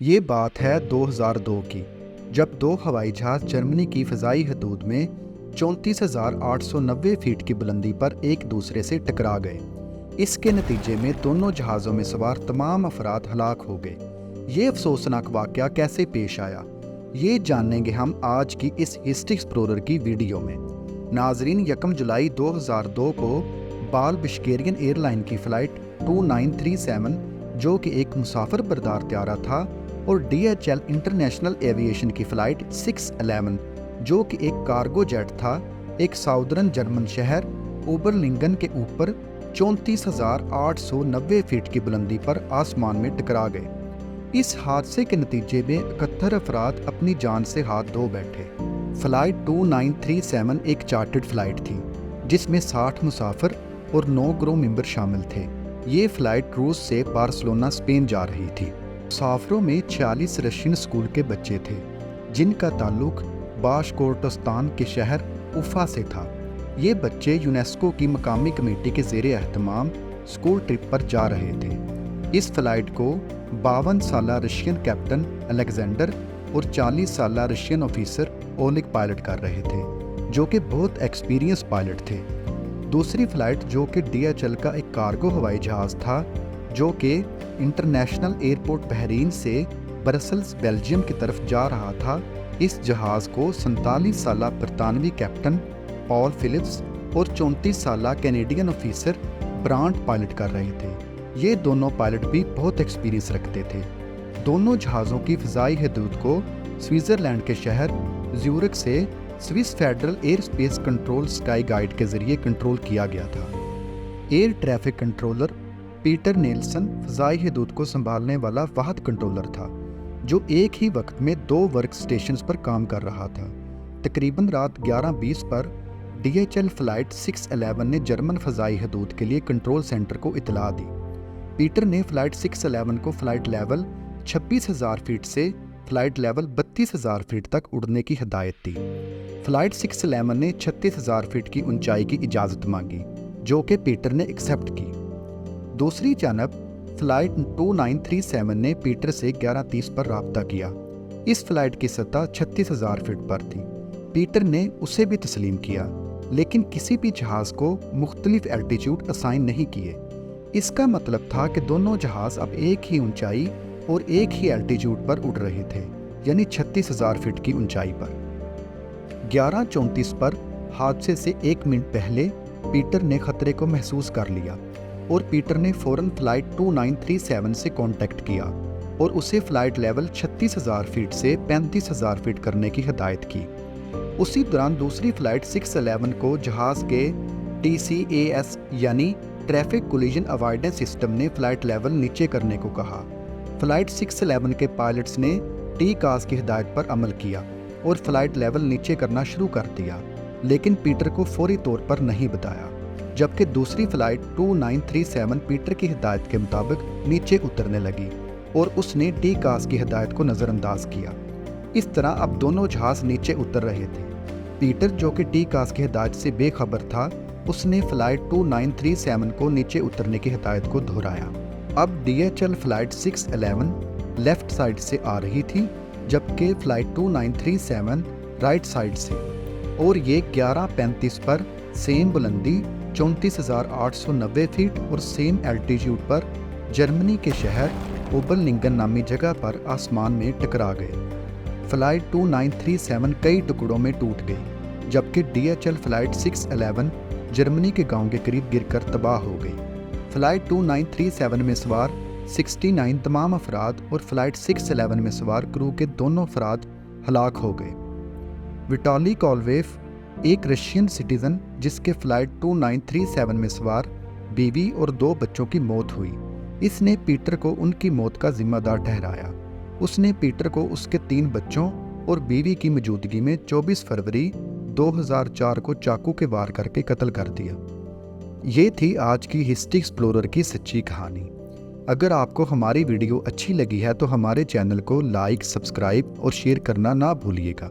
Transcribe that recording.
یہ بات ہے 2002 کی، جب دو ہوائی جہاز جرمنی کی فضائی حدود میں 34,890 فیٹ کی بلندی پر ایک دوسرے سے ٹکرا گئے۔ اس کے نتیجے میں دونوں جہازوں میں سوار تمام افراد ہلاک ہو گئے۔ یہ افسوسناک واقعہ کیسے پیش آیا، یہ جانیں گے ہم آج کی اس ہسٹری ایکسپلورر کی ویڈیو میں۔ ناظرین، 1 جولائی 2002 کو بال بشکیرین ایئر لائن کی فلائٹ 2937 جو کہ ایک مسافر بردار طیارہ تھا، اور DHL انٹرنیشنل ایویشن کی فلائٹ 611 جو کہ ایک کارگو جیٹ تھا، ایک ساؤدرن جرمن شہر اوبرلنگن کے اوپر 34,890 فیٹ کی بلندی پر آسمان میں ٹکرا گئے۔ اس حادثے کے نتیجے میں 71 افراد اپنی جان سے ہاتھ دھو بیٹھے۔ فلائٹ 2937 ایک چارٹرڈ فلائٹ تھی جس میں 60 مسافر اور 9 کرو ممبر شامل تھے۔ یہ فلائٹ روس سے بارسلونا اسپین جا رہی تھی۔ مسافروں میں 46 رشین اسکول کے بچے تھے جن کا تعلق باشکورٹوستان کے شہر اوفا سے تھا۔ یہ بچے یونیسکو کی مقامی کمیٹی کے زیر اہتمام اسکول ٹرپ پر جا رہے تھے۔ اس فلائٹ کو 52 سالہ رشین کیپٹن الیگزینڈر اور 40 سالہ رشین آفیسر اولگ پائلٹ کر رہے تھے، جو کہ بہت ایکسپیرینس پائلٹ تھے۔ دوسری فلائٹ جو کہ DHL کا ایک کارگو ہوائی جہاز تھا، جو کہ انٹرنیشنل ایئرپورٹ بحرین سے برسلز بیلجیم کی طرف جا رہا تھا، اس جہاز کو 47 سالہ برطانوی کیپٹن پال فلپس اور 34 سالہ کینیڈین آفیسر برانٹ پائلٹ کر رہے تھے۔ یہ دونوں پائلٹ بھی بہت ایکسپیرینس رکھتے تھے۔ دونوں جہازوں کی فضائی حدود کو سوئٹزرلینڈ کے شہر زیورخ سے Swiss federal air space control sky guide کے ذریعے کنٹرول کیا گیا تھا۔ Air traffic controller Peter Nelson فضائی حدود کو سنبھالنے والا واحد کنٹرولر تھا، جو ایک ہی وقت میں 2 ورک سٹیشنز پر کام کر رہا تھا۔ تقریباً رات 11:20 پر DHL فلائٹ 611 نے جرمن فضائی حدود کے لیے کنٹرول سینٹر کو اطلاع دی۔ پیٹر نے فلائٹ 611 کو فلائٹ لیول 26,000 فیٹ سے فلائٹ لیول 32,000 فیٹ تک اڑنے کی ہدایت دی۔ فلائٹ 611 نے 36,000 فیٹ کی اونچائی کی اجازت مانگی، جو کہ پیٹر نے ایکسیپٹ کی۔ دوسری جانب فلائٹ 2937 نے پیٹر سے 11:30 پر رابطہ کیا۔ اس فلائٹ کی سطح 36,000 فٹ پر تھی۔ پیٹر نے اسے بھی تسلیم کیا، لیکن کسی بھی جہاز کو مختلف الٹیچیوڈ اسائن نہیں کیے۔ اس کا مطلب تھا کہ دونوں جہاز اب ایک ہی اونچائی اور ایک ہی الٹیچیوڈ پر اڑ رہے تھے، یعنی 36,000 فٹ کی اونچائی پر۔ 11:34 پر حادثے سے 1 منٹ پہلے پیٹر نے خطرے کو محسوس کر لیا، اور پیٹر نے فوراً فلائٹ 2937 سے کانٹیکٹ کیا اور اسے فلائٹ لیول 36,000 فیٹ سے 35,000 فیٹ کرنے کی ہدایت کی۔ اسی دوران دوسری فلائٹ 611 کو جہاز کے TCAS یعنی ٹریفک کولیجن اوائڈنس سسٹم نے فلائٹ لیول نیچے کرنے کو کہا۔ فلائٹ 611 کے پائلٹس نے TCAS کی ہدایت پر عمل کیا اور فلائٹ لیول نیچے کرنا شروع کر دیا، لیکن پیٹر کو فوری طور پر نہیں بتایا، جبکہ دوسری فلائٹ 2937 پیٹر کی ہدایت کے مطابق نیچے اترنے لگی اور اس نے TCAS کی ہدایت کو نظر انداز کیا۔ اس طرح اب دونوں جہاز نیچے اتر رہے تھے۔ پیٹر جو کہ TCAS کی ہدایت سے بے خبر تھا، اس نے فلائٹ 2937 کو نیچے اترنے کی ہدایت کو دہرایا۔ اب DHL فلائٹ 611 لیفٹ سائڈ سے آ رہی تھی، جبکہ فلائٹ 2937 رائٹ سائڈ سے، اور یہ 11:35 پر سیم بلندی 34,890 فیٹ اور سیم الٹیچیوڈ پر جرمنی کے شہر اوبرلنگن نامی جگہ پر آسمان میں ٹکرا گئے۔ فلائٹ 2937 کئی ٹکڑوں میں ٹوٹ گئی، جبکہ DHL فلائٹ 611 جرمنی کے گاؤں کے قریب گر کر تباہ ہو گئی۔ فلائٹ 2937 میں سوار 69 تمام افراد اور فلائٹ 611 میں سوار کرو کے دونوں افراد ہلاک ہو گئے۔ وٹالی کولویف ایک رشین سٹیزن جس کے فلائٹ 2937 میں سوار بیوی اور 2 بچوں کی موت ہوئی، اس نے پیٹر کو ان کی موت کا ذمہ دار ٹھہرایا۔ اس نے پیٹر کو اس کے 3 بچوں اور بیوی کی موجودگی میں 24 فروری 2004 کو چاقو کے وار کر کے قتل کر دیا۔ یہ تھی آج کی ہسٹری ایکسپلورر کی سچی کہانی۔ اگر آپ کو ہماری ویڈیو اچھی لگی ہے تو ہمارے چینل کو لائک، سبسکرائب اور شیئر کرنا نہ بھولیے گا۔